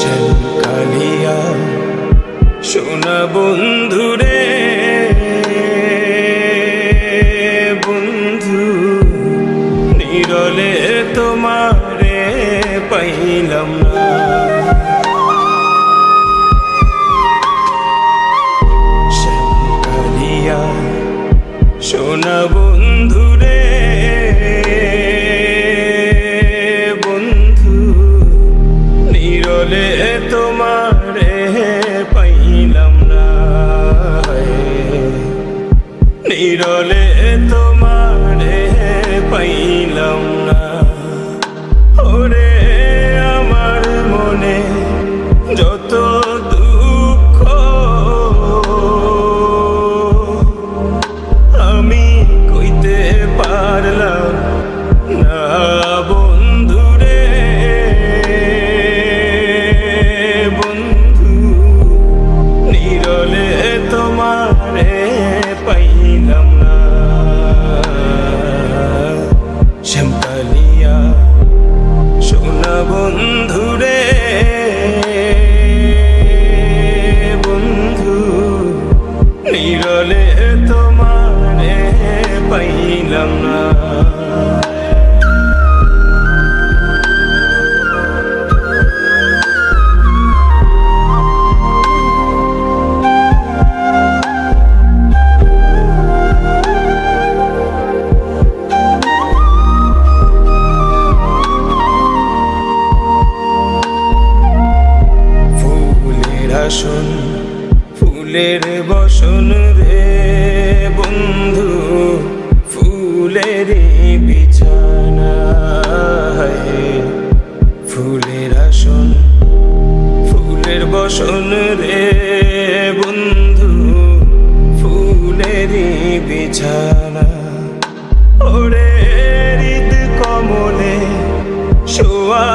শ্যামকালিয়া সোনা বন্ধুরে বন্ধু, নিরলে তোমারে পাইলাম না। শ্যামকালিয়া সোনা বন্ধুরে বন্ধু, নিরলে তোমারে পাইলাম না। নিরলে তোমারে পাইলাম না। ওরে আমার মনে যত দুঃখ, আমি কইতে পারলাম না বন্ধুরে বন্ধু, নিরলে তোমারে পাইলাম না। শ্যামকালিয়া সোনা বন্ধুরে বন্ধু, নিরলে তোমারে পাইলাম না। আসন ফুলের বসন রে বন্ধু, ফুলের বিছানা। ফুলের আসন ফুলের বসন রে বন্ধু, ফুলের বিছানা। ওরে হৃদ কমলে শোয়া